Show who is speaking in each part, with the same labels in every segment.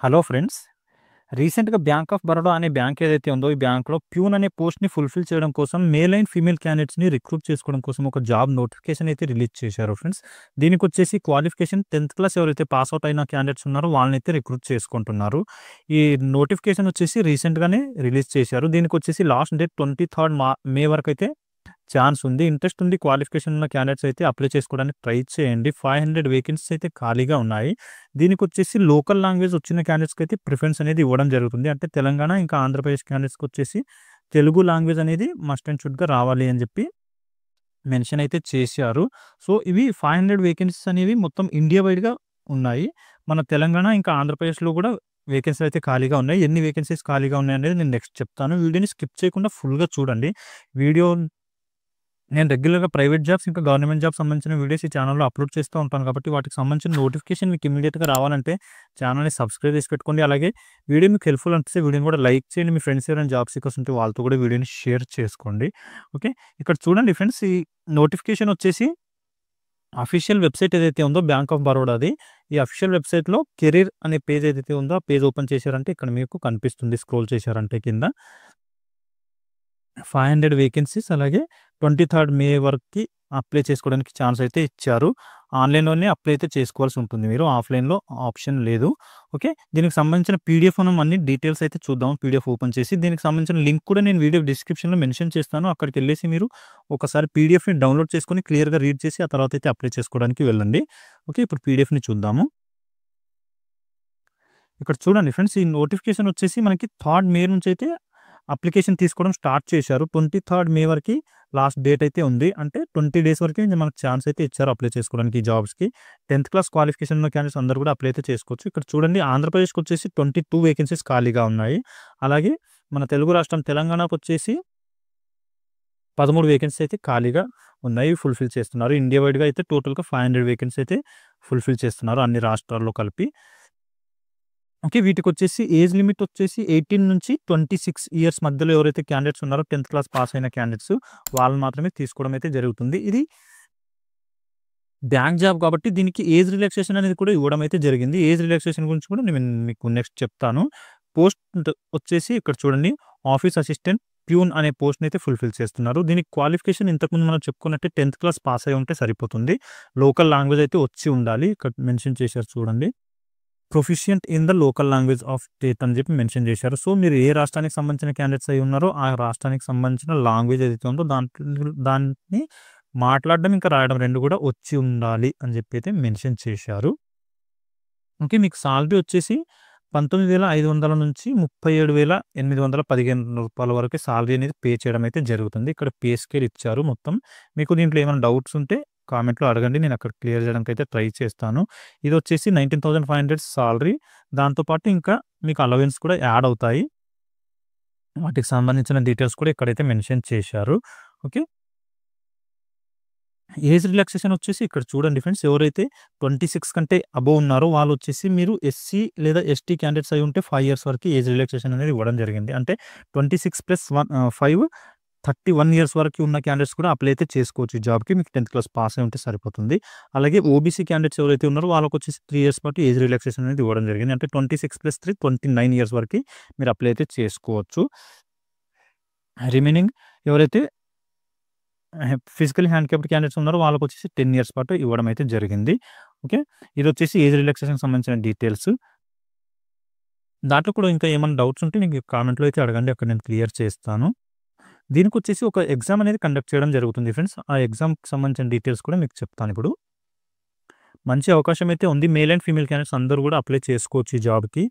Speaker 1: Hello friends. రీసెంట్‌గా bank of Baroda అనే bank ఏదైతే ఉందో, ఈ బ్యాంక్‌లో ప్యూన్ అనే పోస్ట్‌ని ఫుల్‌ఫిల్ చేయడం కోసం మేల్ అండ్ ఫీమేల్ క్యాండిడేట్స్‌ని రిక్రూట్ చేసుకోవడం కోసం ఒక జాబ్ నోటిఫికేషన్ అయితే రిలీజ్ చేశారు ఫ్రెండ్స్. దీనికొచ్చేసి క్వాలిఫికేషన్ 10థ్ క్లాస్ ఎవరైతే పాస్ ఔట్ అయిన క్యాండిడేట్స్ ఉన్నారో వాళ్ళనైతే రిక్రూట్ చేసుకుంటున్నారు. ఈ నోటిఫికేషన్ వచ్చేసి రీసెంట్‌గానే రిలీజ్ చేశారు. దీనికొచ్చేసి లాస్ట్ డేట్ 23 మే వరకైతే ఛాన్స్ ఉంది. ఇంట్రెస్ట్ ఉండి క్వాలిఫికేషన్ ఉన్న క్యాండిడేట్స్ అయితే అప్లై చేసుకోవడానికి ట్రై చేయండి. 500 వేకెన్సీస్ అయితే ఖాళీగా ఉన్నాయి. దీనికొచ్చేసి లోకల్ లాంగ్వేజ్ వచ్చిన క్యాండిడేట్స్‌కి అయితే ప్రిఫరెన్స్ అనేది ఇవ్వడం జరుగుతుంది. అంటే తెలంగాణ ఇంకా ఆంధ్రప్రదేశ్ క్యాండిడేట్స్‌కి వచ్చేసి తెలుగు లాంగ్వేజ్ అనేది మస్ట్ అండ్ షుడ్‌గా రావాలి అని చెప్పి మెన్షన్ అయితే చేశారు. సో, ఇవి 500 వేకెన్సీస్ అనేవి మొత్తం ఇండియా వైడ్‌గా ఉన్నాయి. మన తెలంగాణ ఇంకా ఆంధ్రప్రదేశ్‌లో కూడా వేకెన్సీలు అయితే ఖాళీగా ఉన్నాయి. ఎన్ని వేకెన్సీస్ ఖాళీగా ఉన్నాయనేది నేను నెక్స్ట్ చెప్తాను. వీడియోని స్కిప్ చేయకుండా ఫుల్‌గా చూడండి. వీడియో నేను రెగ్యులర్‌గా ప్రైవేట్ జాబ్స్, ఇంకా గవర్నమెంట్ జాబ్స్ సంబంధించిన వీడియోస్ ఈ ఛానెల్‌లో అప్‌లోడ్ చేస్తూ ఉంటాను కాబట్టి, వాటికి సంబంధించిన నోటిఫికేషన్ మీకు ఇమ్మీడియేట్‌గా రావాలంటే ఛానెల్‌ని సబ్స్క్రైబ్ చేసి పెట్టుకోండి. అలాగే వీడియో మీకు హెల్ప్‌ఫుల్ అనిపిస్తే వీడియోని కూడా లైక్ చేయండి. మీ ఫ్రెండ్స్ ఎవరైనా జాబ్ సీకర్స్ ఉంటే వాళ్ళతో కూడా వీడియోని షేర్ చేసుకోండి. ఓకే. ఇక్కడ చూడండి ఫ్రెండ్స్, ఈ నోటిఫికేషన్ వచ్చేసి అఫీషియల్ వెబ్‌సైట్ ఏదైతే ఉందో బ్యాంక్ ఆఫ్ బరోడాది, ఈ అఫీషియల్ వెబ్‌సైట్‌లో కెరీర్ అనే పేజ్ ఏదైతే ఉందో, ఆ పేజ్ ఓపెన్ చేశారంటే ఇక్కడ మీకు కనిపిస్తుంది. స్క్రోల్ చేశారంటే కింద 500 వేకెన్సీస్, అలాగే 23 మే వరకి అప్లై చేసుకోవడానికి ఛాన్స్ అయితే ఇచ్చారు. ఆన్‌లైన్‌లోనే అప్లై అయితే చేసుకోవాల్సి ఉంటుంది మీరు. ఆఫ్‌లైన్‌లో ఆప్షన్ లేదు. ఓకే. దీనికి సంబంధించిన పీడీఎఫ్ మనం అన్ని డీటెయిల్స్ అయితే చూద్దాం. పీడీఎఫ్ ఓపెన్ చేసి దీనికి సంబంధించిన లింక్ కూడా నేను వీడియో డిస్క్రిప్షన్‌లో మెన్షన్ చేస్తాను. అక్కడికెళ్ళేసి మీరు ఒకసారి పీడీఎఫ్‌ని డౌన్‌లోడ్ చేసుకొని క్లియర్‌గా రీడ్ చేసి ఆ తర్వాత అయితే అప్లై చేసుకోవడానికి వెళ్ళండి. ఓకే. ఇప్పుడు పీడీఎఫ్‌ని చూద్దాము. ఇక్కడ చూడండి ఫ్రెండ్స్, ఈ నోటిఫికేషన్ వచ్చేసి మనకి 3 మే నుంచి అయితే అప్లికేషన్ తీసుకోవడం స్టార్ట్ చేశారు. 23 మే వరకి లాస్ట్ డేట్ అయితే ఉంది. అంటే 20 డేస్ వరకే మనకు ఛాన్స్ అయితే ఇచ్చారు అప్లై చేసుకోవడానికి ఈ జాబ్స్‌కి. 10థ్ క్లాస్ క్వాలిఫికేషన్ ఉన్న క్యాండిడేట్స్ అందరూ కూడా అప్లై అయితే చేసుకోవచ్చు. ఇక్కడ చూడండి, ఆంధ్రప్రదేశ్‌కి వచ్చేసి 22 వేకెన్సీస్ ఖాళీగా ఉన్నాయి. అలాగే మన తెలుగు రాష్ట్రం తెలంగాణకొచ్చేసి 13 వేకెన్సీస్ అయితే ఖాళీగా ఉన్నాయి. ఫుల్‌ఫిల్ చేస్తున్నారు. ఇండియా వైడ్‌గా అయితే టోటల్‌గా 500 వేకెన్సీ అయితే ఫుల్‌ఫిల్ చేస్తున్నారు అన్ని రాష్ట్రాల్లో కలిపి. ఓకే. వీటికొచ్చేసి ఏజ్ లిమిట్ వచ్చేసి 18 నుంచి 26 ఇయర్స్ మధ్యలో ఎవరైతే క్యాండిడేట్స్ ఉన్నారో 10థ్ క్లాస్ పాస్ అయిన క్యాండిడేట్స్ వాళ్ళని మాత్రమే తీసుకోవడం అయితే జరుగుతుంది. ఇది బ్యాంక్ జాబ్ కాబట్టి దీనికి ఏజ్ రిలాక్సేషన్ అనేది కూడా ఇవ్వడం అయితే జరిగింది. ఏజ్ రిలాక్సేషన్ గురించి కూడా నేను మీకు నెక్స్ట్ చెప్తాను. పోస్ట్ వచ్చేసి ఇక్కడ చూడండి, ఆఫీస్ అసిస్టెంట్, ప్యూన్ అనే పోస్ట్‌ని అయితే ఫుల్‌ఫిల్ చేస్తున్నారు. దీనికి క్వాలిఫికేషన్ ఇంతకుముందు మనం చెప్పుకున్నట్టే 10థ్ క్లాస్ పాస్ అయ్యి ఉంటే సరిపోతుంది. లోకల్ లాంగ్వేజ్ అయితే వచ్చి ఉండాలి. ఇక్కడ మెన్షన్ చేశారు చూడండి. Proficient in the local language of state అని చెప్పి మెన్షన్ చేశారు. సో, మీరు ఏ రాష్ట్రానికి సంబంధించిన క్యాండిడేట్స్ అయి ఉన్నారో, ఆ రాష్ట్రానికి సంబంధించిన లాంగ్వేజ్ ఏదైతే ఉందో దాన్ని మాట్లాడడం, ఇంకా రాయడం 2 కూడా వచ్చి ఉండాలి అని చెప్పి అయితే మెన్షన్ చేశారు. ఓకే. మీకు సాలరీ వచ్చేసి 19,500 నుంచి రూ. 37,815 వరకు సాలరీ అనేది పే చేయడం అయితే జరుగుతుంది. ఇక్కడ పే స్కేల్ ఇచ్చారు మొత్తం. మీకు దీంట్లో ఏమైనా డౌట్స్ ఉంటే కామెంట్‌లో అడగండి. నేను అక్కడ క్లియర్ చేయడానికి అయితే ట్రై చేస్తాను. ఇదొచ్చేసి 19,500 సాలరీ. దాంతో పాటు ఇంకా మీకు అలవెన్స్ కూడా యాడ్ అవుతాయి. వాటికి సంబంధించిన డీటెయిల్స్ కూడా ఇక్కడైతే మెన్షన్ చేశారు. ఓకే. ఏజ్ రిలాక్సేషన్ వచ్చేసి ఇక్కడ చూడండి ఫ్రెండ్స్, ఎవరైతే 26 కంటే అబోవ్ ఉన్నారో వాళ్ళొచ్చేసి మీరు ఎస్సీ లేదా ఎస్టీ క్యాండిడేట్స్ అయి ఉంటే 5 ఇయర్స్ వరకు ఏజ్ రిలాక్సేషన్ అనేది ఇవ్వడం జరిగింది. అంటే 26+5 31 ఇయర్స్ వరకు ఉన్న క్యాండిడేట్స్ కూడా అప్లై అయితే చేసుకోవచ్చు ఈ జాబ్‌కి. మీకు 10థ్ క్లాస్ పాస్ అయి ఉంటే సరిపోతుంది. అలాగే ఓబీసీ క్యాండిడేట్స్ ఎవరైతే ఉన్నారో వాళ్ళకొచ్చేసి 3 ఇయర్స్ పాటు ఏజ్ రిలాక్సేషన్ అనేది ఇవ్వడం జరిగింది. అంటే 26+3 29 ఇయర్స్ వరకి మీరు అప్లై అయితే చేసుకోవచ్చు. రిమైనింగ్ ఎవరైతే ఫిజికల్లీ హ్యాండిక్యాప్డ్ క్యాండిడేట్స్ ఉన్నారో వాళ్ళకొచ్చేసి 10 ఇయర్స్ పాటు ఇవ్వడం అయితే జరిగింది. ఓకే. ఇదొచ్చేసి ఏజ్ రిలాక్సేషన్‌కి సంబంధించిన డీటెయిల్స్. దాంట్లో కూడా ఇంకా ఏమైనా డౌట్స్ ఉంటే మీకు కామెంట్‌లో అయితే అడగండి. అక్కడ నేను క్లియర్ చేస్తాను. దీనికొచ్చేసి ఒక ఎగ్జామ్ అనేది కండక్ట్ చేయడం జరుగుతుంది ఫ్రెండ్స్. ఆ ఎగ్జామ్‌కి సంబంధించిన డీటెయిల్స్ కూడా మీకు చెప్తానిప్పుడు. మంచి అవకాశం అయితే ఉంది. మేల్ అండ్ ఫీమేల్ క్యాండిడేట్స్ అందరూ కూడా అప్లై చేసుకోవచ్చు ఈ జాబ్‌కి.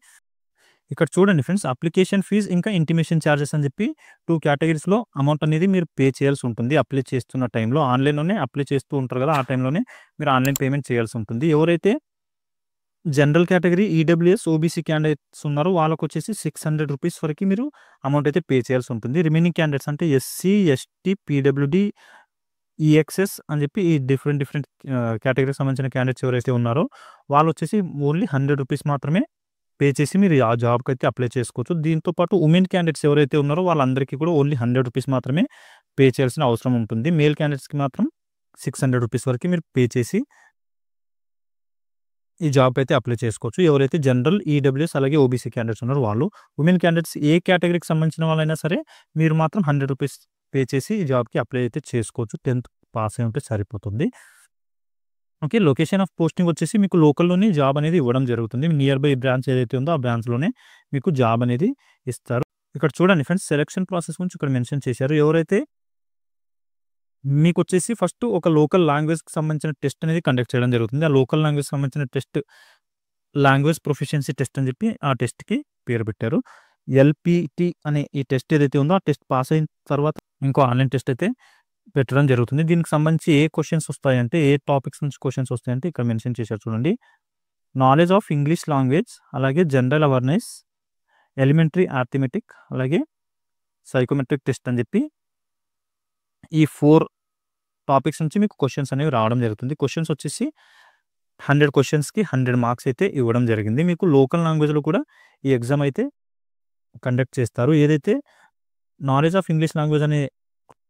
Speaker 1: ఇక్కడ చూడండి ఫ్రెండ్స్, అప్లికేషన్ ఫీజ్ ఇంకా ఇంటిమేషన్ చార్జెస్ అని చెప్పి 2 కేటగిరీస్‌లో అమౌంట్ అనేది మీరు పే చేయాల్సి ఉంటుంది. అప్లై చేస్తున్న టైంలో ఆన్‌లైన్‌లోనే అప్లై చేస్తూ ఉంటారు కదా! ఆ టైంలోనే మీరు ఆన్‌లైన్ పేమెంట్ చేయాల్సి ఉంటుంది. ఎవరైతే general category, EWS, OBC candidates ఉన్నారో వాళ్ళకొచ్చేసి రూ. 600 వరకి మీరు అమౌంట్ అయితే పే చేయాల్సి ఉంటుంది. రిమైనింగ్ క్యాండిడేట్స్ అంటే ఎస్సీ, ఎస్టీ, పీడబ్ల్యూడీ, ఈఎక్స్ఎస్ అని చెప్పి ఈ డిఫరెంట్ కేటగిరీకి సంబంధించిన క్యాండిడేట్స్ ఎవరైతే ఉన్నారో వాళ్ళొచ్చేసి ఓన్లీ రూ. 100 మాత్రమే పే చేసి మీరు ఆ జాబ్‌కైతే అప్లై చేసుకోవచ్చు. దీంతో పాటు ఉమెన్ క్యాండిడేట్స్ ఎవరైతే ఉన్నారో వాళ్ళందరికీ కూడా ఓన్లీ రూ. 100 మాత్రమే పే చేయాల్సిన అవసరం ఉంటుంది. మేల్ క్యాండిడేట్స్‌కి మాత్రం రూ. 600 వరకు మీరు పే చేసి ఈ జాబ్ అయితే అప్లై చేసుకోవచ్చు. ఎవరైతే జనరల్, ఈడబ్ల్యూఎస్ అలాగే ఓబీసీ క్యాండిడేట్స్ ఉన్నారో వాళ్ళు. ఉమెన్ క్యాండిడేట్స్ ఏ కేటగిరీకి సంబంధించిన వాళ్ళైనా సరే మీరు మాత్రం ₹100 పే చేసి ఈ జాబ్‌కి అప్లై అయితే చేసుకోవచ్చు. 10th పాస్ అయి ఉంటే సరిపోతుంది. ఓకే. లొకేషన్ ఆఫ్ పోస్టింగ్ వచ్చేసి మీకు లోకల్‌లోనే జాబ్ అనేది ఇవ్వడం జరుగుతుంది. నియర్ బై బ్రాంచ్ ఏదైతే ఉందో ఆ బ్రాంచ్‌లోనే మీకు జాబ్ అనేది ఇస్తారు. ఇక్కడ చూడండి ఫ్రెండ్స్, సెలక్షన్ ప్రాసెస్ గురించి ఇక్కడ మెన్షన్ చేశారు. ఎవరైతే మీకొచ్చేసి ఫస్ట్ ఒక లోకల్ లాంగ్వేజ్‌కి సంబంధించిన టెస్ట్ అనేది కండక్ట్ చేయడం జరుగుతుంది. ఆ లోకల్ లాంగ్వేజ్‌కి సంబంధించిన టెస్ట్ లాంగ్వేజ్ ప్రొఫిషియన్సీ టెస్ట్ అని చెప్పి ఆ టెస్ట్‌కి పేరు పెట్టారు. ఎల్‌పిటి అనే ఈ టెస్ట్ ఏదైతే ఉందో ఆ టెస్ట్ పాస్ అయిన తర్వాత ఇంకో ఆన్‌లైన్ టెస్ట్ అయితే పెట్టడం జరుగుతుంది. దీనికి సంబంధించి ఏ క్వెషన్స్ వస్తాయంటే, ఏ టాపిక్స్ నుంచి క్వెషన్స్ వస్తాయంటే ఇక్కడ మెన్షన్ చేశారు చూడండి. నాలెడ్జ్ ఆఫ్ ఇంగ్లీష్ లాంగ్వేజ్, అలాగే జనరల్ అవేర్‌నెస్, ఎలిమెంటరీ అర్థమెటిక్, అలాగే సైకోమెట్రిక్ టెస్ట్ అని చెప్పి ఈ 4 టాపిక్స్ నుంచి మీకు క్వెషన్స్ అనేవి రావడం జరుగుతుంది. క్వెషన్స్ వచ్చేసి 100 క్వెషన్స్‌కి 100 మార్క్స్ అయితే ఇవ్వడం జరిగింది. మీకు లోకల్ లాంగ్వేజ్‌లో కూడా ఈ ఎగ్జామ్ అయితే కండక్ట్ చేస్తారు. ఏదైతే నాలెడ్జ్ ఆఫ్ ఇంగ్లీష్ లాంగ్వేజ్ అనే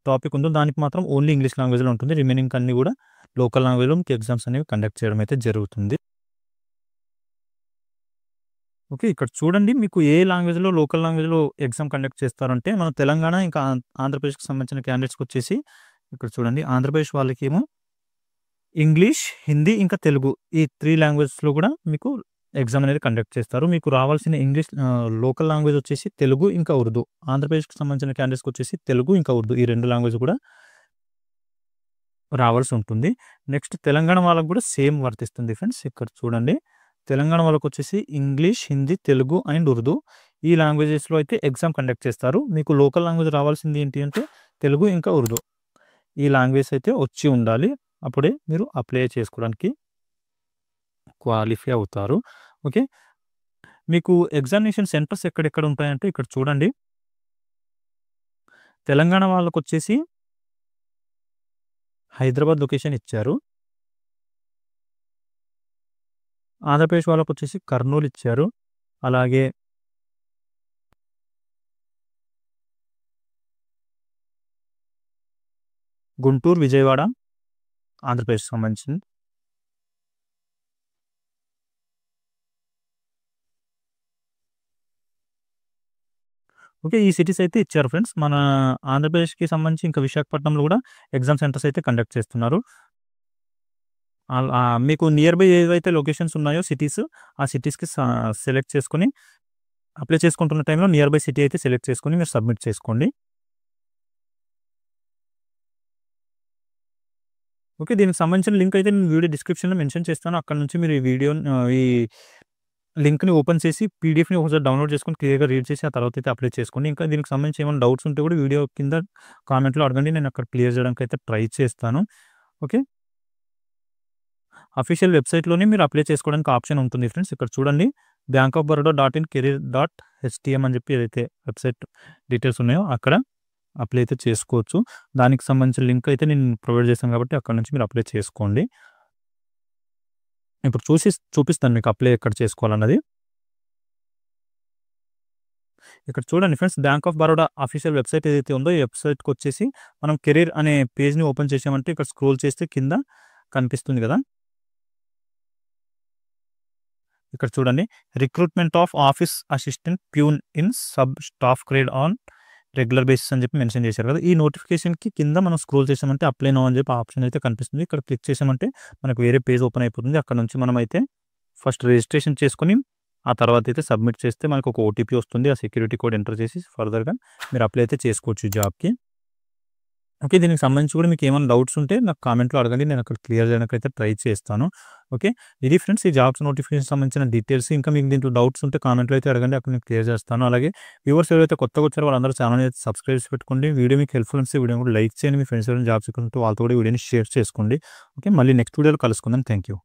Speaker 1: టాపిక్ ఉందో దానికి మాత్రం ఓన్లీ ఇంగ్లీష్ లాంగ్వేజ్‌లో ఉంటుంది. రిమైనింగ్ అన్నీ కూడా లోకల్ లాంగ్వేజ్‌లో మీకు ఎగ్జామ్స్ అనేవి కండక్ట్ చేయడం అయితే జరుగుతుంది. ఓకే. ఇక్కడ చూడండి, మీకు ఏ లాంగ్వేజ్‌లో, లోకల్ లాంగ్వేజ్‌లో ఎగ్జామ్ కండక్ట్ చేస్తారంటే మన తెలంగాణ ఇంకా ఆంధ్రప్రదేశ్‌కి సంబంధించిన క్యాండిడేట్స్‌కొచ్చేసి ఇక్కడ చూడండి, ఆంధ్రప్రదేశ్ వాళ్ళకేమో ఇంగ్లీష్, హిందీ ఇంకా తెలుగు ఈ 3 లాంగ్వేజెస్‌లో కూడా మీకు ఎగ్జామ్ అనేది కండక్ట్ చేస్తారు. మీకు రావాల్సిన లోకల్ లాంగ్వేజ్ వచ్చేసి తెలుగు ఇంకా ఉర్దూ. ఆంధ్రప్రదేశ్‌కి సంబంధించిన క్యాండిడేట్స్‌కొచ్చేసి తెలుగు ఇంకా ఉర్దూ ఈ 2 లాంగ్వేజ్ కూడా రావాల్సి ఉంటుంది. నెక్స్ట్ తెలంగాణ వాళ్ళకి కూడా సేమ్ వర్తిస్తుంది ఫ్రెండ్స్. ఇక్కడ చూడండి, తెలంగాణ వాళ్ళకొచ్చేసి ఇంగ్లీష్, హిందీ, తెలుగు అండ్ ఉర్దూ ఈ లాంగ్వేజెస్‌లో అయితే ఎగ్జామ్ కండక్ట్ చేస్తారు. మీకు లోకల్ లాంగ్వేజ్ రావాల్సింది ఏంటి అంటే తెలుగు ఇంకా ఉర్దూ. ఈ లాంగ్వేజ్ అయితే వచ్చి ఉండాలి. అప్పుడే మీరు అప్లై చేసుకోవడానికి క్వాలిఫై అవుతారు. ఓకే. మీకు ఎగ్జామినేషన్ సెంటర్స్ ఎక్కడెక్కడ ఉంటాయంటే ఇక్కడ చూడండి, తెలంగాణ వాళ్ళకొచ్చేసి హైదరాబాద్ లొకేషన్ ఇచ్చారు. ఆంధ్రప్రదేశ్ వాళ్ళకొచ్చేసి కర్నూలు ఇచ్చారు. అలాగే గుంటూరు, విజయవాడ ఆంధ్రప్రదేశ్‌కి సంబంధించింది. ఓకే. ఈ సిటీస్ అయితే ఇచ్చారు ఫ్రెండ్స్. మన ఆంధ్రప్రదేశ్‌కి సంబంధించి ఇంకా విశాఖపట్నంలో కూడా ఎగ్జామ్ సెంటర్స్ అయితే కండక్ట్ చేస్తున్నారు. మీకు నియర్ బై ఏవైతే లొకేషన్స్ ఉన్నాయో సిటీస్, ఆ సిటీస్‌కి సెలెక్ట్ చేసుకొని అప్లై చేసుకుంటున్న టైంలో నియర్ బై సిటీ అయితే సెలెక్ట్ చేసుకొని మీరు సబ్మిట్ చేసుకోండి. ఓకే. దీనికి సంబంధించిన లింక్ అయితే నేను వీడియో డిస్క్రిప్షన్‌లో మెన్షన్ చేస్తాను. అక్కడి నుంచి మీరు ఈ లింక్‌ని ఓపెన్ చేసి పీడీఎఫ్‌ని ఒకసారి డౌన్‌లోడ్ చేసుకొని క్లియర్‌గా రీడ్ చేసి ఆ తర్వాత అయితే అప్లై చేసుకోండి. ఇంకా దీనికి సంబంధించి ఏమైనా డౌట్స్ ఉంటే కూడా వీడియో కింద కామెంట్‌లో అడగండి. నేను అక్కడ క్లియర్ చేయడానికి అయితే ట్రై చేస్తాను. ఓకే. అఫీషియల్ వెబ్‌సైట్‌లోనే మీరు అప్లై చేసుకోవడానికి ఆప్షన్ ఉంటుంది ఫ్రెండ్స్. ఇక్కడ చూడండి, bankofbaroda.in career.htm అని చెప్పి ఏదైతే వెబ్‌సైట్ డీటెయిల్స్ ఉన్నాయో అక్కడ అప్లై అయితే చేసుకోవచ్చు. దానికి సంబంధించిన లింక్ అయితే నేను ప్రొవైడ్ చేశాను కాబట్టి అక్కడి నుంచి మీరు అప్లై చేసుకోండి. ఇప్పుడు చూపిస్తాను మీకు అప్లై ఎక్కడ చేసుకోవాలన్నది. ఇక్కడ చూడండి friends, bank of Baroda official website ఏదైతే ఉందో ఈ వెబ్‌సైట్‌కొచ్చేసి మనం కెరీర్ అనే పేజ్‌ని ఓపెన్ చేశామంటే ఇక్కడ స్క్రోల్ చేస్తే కింద కనిపిస్తుంది కదా! ఇక్కడ చూడండి, recruitment of office assistant peon in sub staff grade on regular basis అని చెప్పి మెన్షన్ చేశారు కదా! ఈ నోటిఫికేషన్‌కి కింద మనం స్క్రోల్ చేసామంటే అప్లై నౌ అని చెప్పి ఆప్షన్ అయితే కనిపిస్తుంది. ఇక్కడ క్లిక్ చేసామంటే మనకు వేరే పేజ్ ఓపెన్ అయిపోతుంది. అక్కడ నుంచి మనమైతే ఫస్ట్ రిజిస్ట్రేషన్ చేసుకొని ఆ తర్వాత అయితే సబ్మిట్ చేస్తే మనకు ఒక ఓటీపీ వస్తుంది. ఆ సెక్యూరిటీ కోడ్ ఎంటర్ చేసి ఫర్దర్‌గా మీరు అప్లై అయితే చేసుకోవచ్చు ఈ జాబ్‌కి. ఓకే. దీనికి సంబంధించి కూడా మీకు ఏమైనా డౌట్స్ ఉంటే నాకు కామెంట్‌లో అడగండి. నేను అక్కడ క్లియర్ చేయడానికి అయితే ట్రై చేస్తాను. ఓకే. ఇది ఫ్రెండ్స్ ఈ జాబ్స్ నోటిఫికేషన్ సంబంధించిన డీటెయిల్స్. ఇంకా మీకు దీంట్లో డౌట్స్ ఉంటే కామెంట్‌లో అయితే అడగండి. అక్కడ నేను క్లియర్ చేస్తాను. అలాగే వ్యూవర్స్ ఎవరైతే కొత్తగా వచ్చారో వాళ్ళందరూ ఛానెల్‌ని అయితే సబ్స్క్రైబ్ చేసి పెట్టుకోండి. వీడియో మీకు హెల్ప్‌ఫుల్ అనిపిస్తే వీడియోని కూడా లైక్ చేయండి. మీ ఫ్రెండ్స్ ఎవరైనా జాబ్స్ ఎక్కువ ఉంటే వాళ్ళతో కూడా వీడియోని షేర్ చేసుకోండి. ఓకే. మళ్ళీ నెక్స్ట్ వీడియోలో కలుసుకుందాం. Thank you.